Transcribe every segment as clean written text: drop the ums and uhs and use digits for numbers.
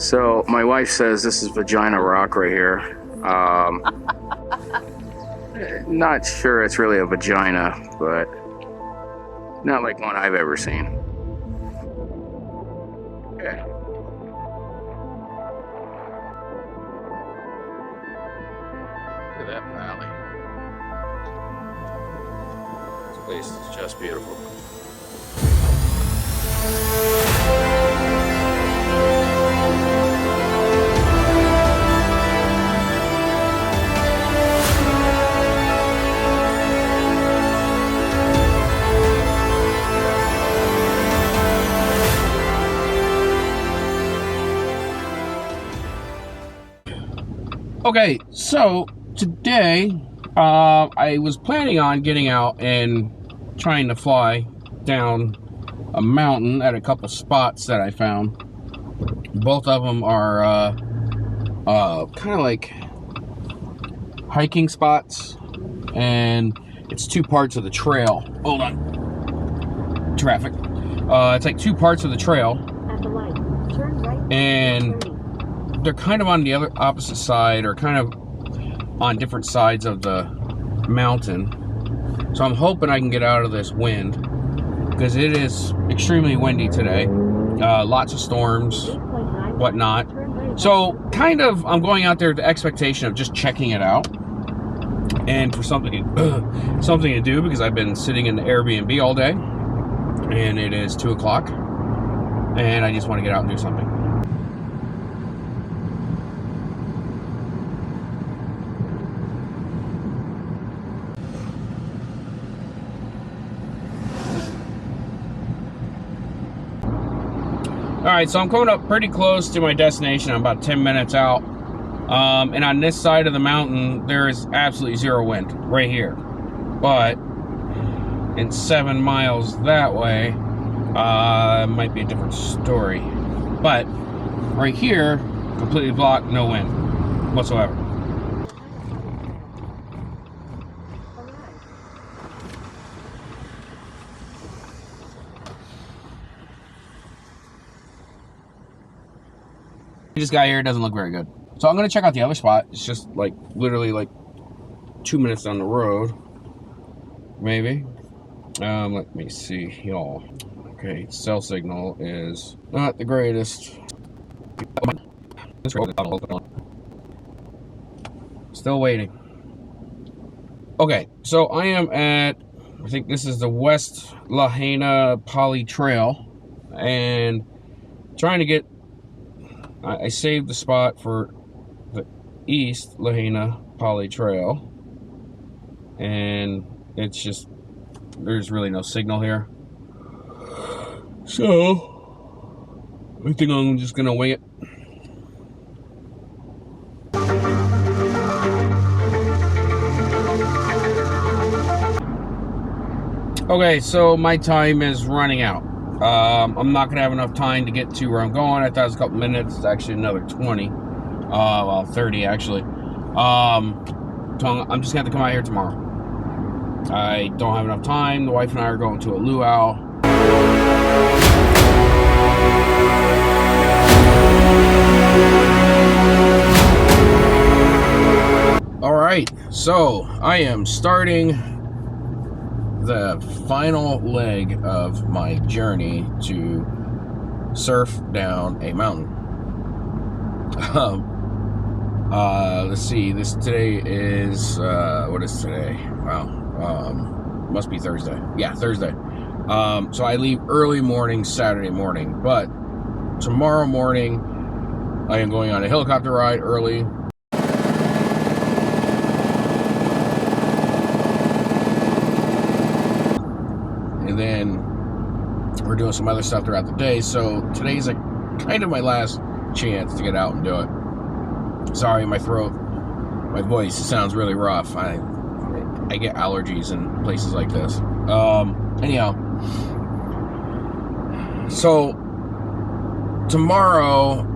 So my wife says this is vagina rock right here. Not sure it's really a vagina, but not like one I've ever seen. Okay. Look at that valley. This place is just beautiful. Okay, so today I was planning on getting out and trying to fly down a mountain at a couple spots that I found. Both of them are kind of like hiking spots, and it's two parts of the trail. Hold on, traffic. It's like two parts of the trail, At the light, turn right, and they're kind of on the other opposite side, or kind of on different sides of the mountain. So I'm hoping I can get out of this wind, because it is extremely windy today. Lots of storms, whatnot. So kind of I'm going out there with the expectation of just checking it out, and for something to do, because I've been sitting in the Airbnb all day, and it is 2 o'clock, and I just want to get out and do something. Alright, so I'm coming up pretty close to my destination. I'm about 10 minutes out. And on this side of the mountain, there is absolutely zero wind right here. But in 7 miles that way, it might be a different story. But right here, completely blocked, no wind whatsoever. This guy here doesn't look very good. So I'm gonna check out the other spot. It's just like literally like 2 minutes down the road, maybe. Let me see, y'all. Okay, cell signal is not the greatest. Still waiting. Okay, so I am at, I think this is the West Lahaina Poly Trail, and trying to get, I saved the spot for the East Lahaina Poly Trail, and it's just, there's really no signal here. So I think I'm just gonna wing it. Okay, so my time is running out. I'm not gonna have enough time to get to where I'm going. I thought it was a couple minutes. It's actually another 20. Well, 30 actually. So I'm just gonna have to come out here tomorrow. I don't have enough time. The wife and I are going to a luau. All right, so I am starting the final leg of my journey to surf down a mountain. Let's see, today is what is today? Wow, must be Thursday. Yeah, Thursday. So I leave early morning Saturday morning, but tomorrow morning I am going on a helicopter ride early. And then we're doing some other stuff throughout the day. So today's like kind of my last chance to get out and do it. Sorry, my voice sounds really rough. I get allergies in places like this. Anyhow, so tomorrow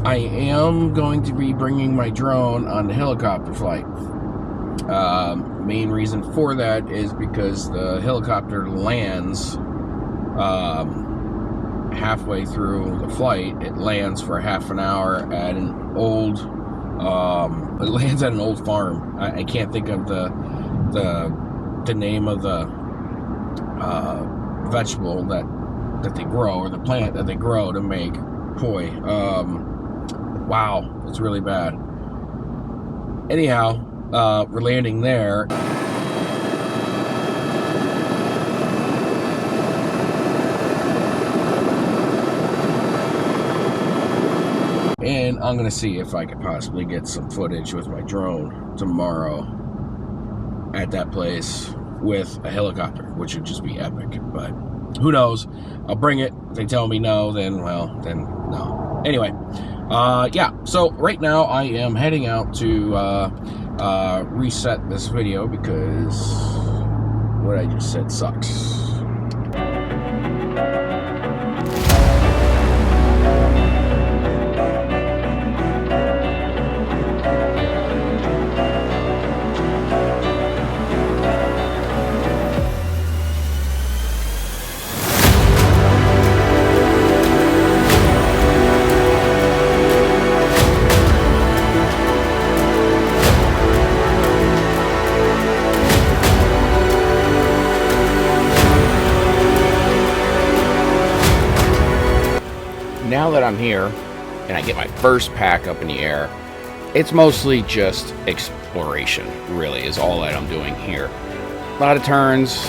I am going to be bringing my drone on the helicopter flight. Main reason for that is because the helicopter lands halfway through the flight, it lands for half an hour at an old, it lands at an old farm. I can't think of the name of the vegetable that they grow, or the plant that they grow to make poi. Wow, it's really bad. Anyhow, we're landing there. And I'm gonna see if I could possibly get some footage with my drone tomorrow at that place with a helicopter, which would just be epic. But who knows? I'll bring it. If they tell me no, then no. Anyway, yeah. So right now I am heading out to reset this video because what I just said sucks. Now that I'm here and I get my first pack up in the air, it's mostly just exploration, really, is all that I'm doing here. A lot of turns,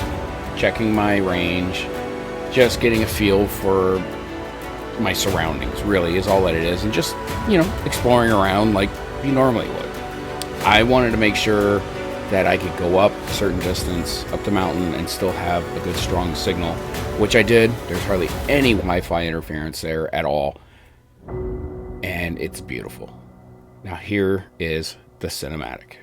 checking my range, just getting a feel for my surroundings, really, is all that it is. And just, you know, exploring around like you normally would. I wanted to make sure that I could go up a certain distance, up the mountain, and still have a good strong signal, which I did. There's hardly any Wi-Fi interference there at all, and it's beautiful. Now here is the cinematic.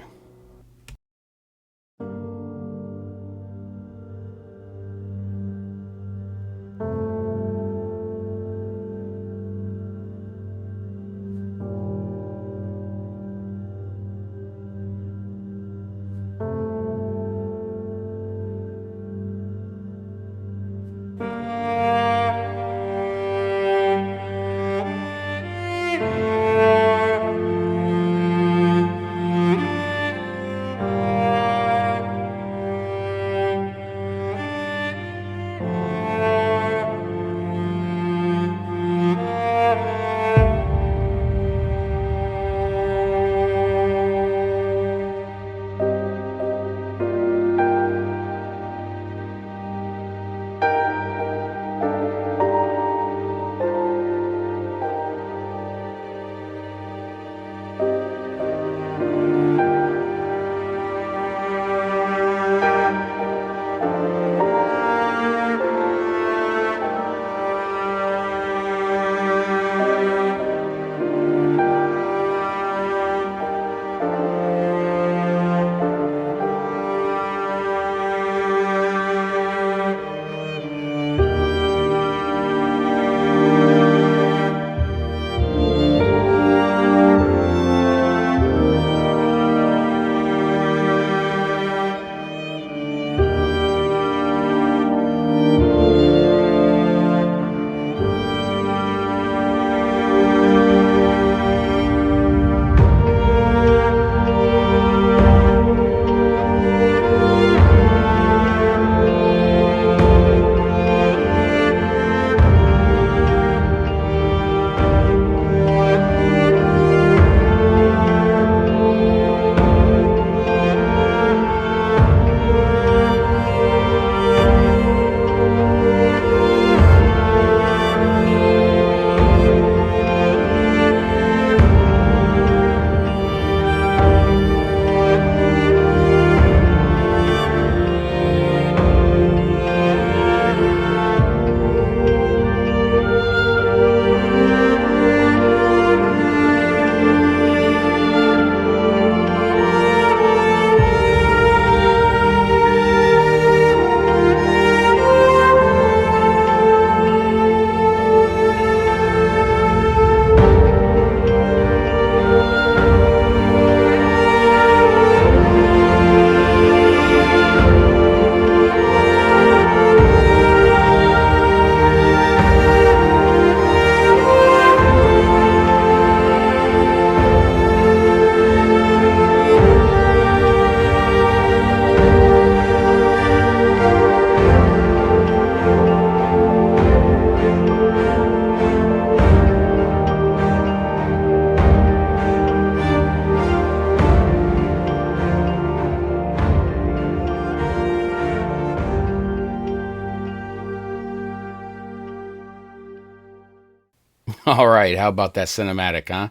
All right, how about that cinematic, huh?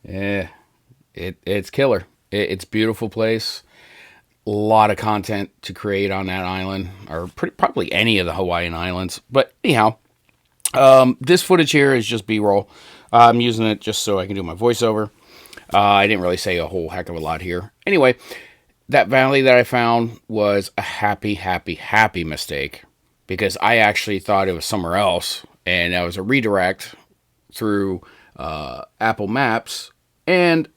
Yeah, it's killer. It's a beautiful place. A lot of content to create on that island, or probably any of the Hawaiian islands. But anyhow, this footage here is just B-roll. I'm using it just so I can do my voiceover. I didn't really say a whole heck of a lot here. Anyway, that valley that I found was a happy mistake, because I actually thought it was somewhere else, and that was a redirect through Apple Maps. And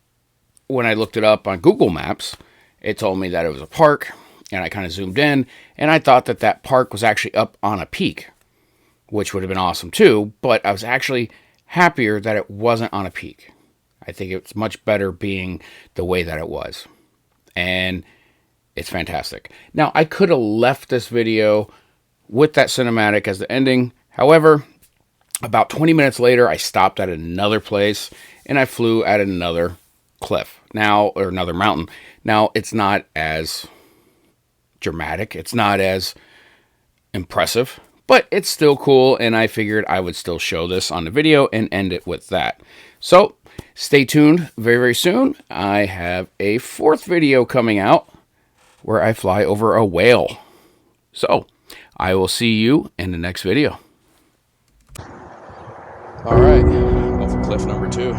when I looked it up on Google Maps, it told me that it was a park, and I kind of zoomed in, and I thought that that park was actually up on a peak, which would have been awesome too, but I was actually happier that it wasn't on a peak. I think it's much better being the way that it was, and it's fantastic. Now, I could have left this video with that cinematic as the ending. However, about 20 minutes later, I stopped at another place, and I flew at another cliff now, or another mountain. Now, it's not as dramatic, it's not as impressive, but it's still cool, and I figured I would still show this on the video and end it with that. So stay tuned. Very soon I have a 4th video coming out where I fly over a whale. So I will see you in the next video. All right, off of cliff number 2.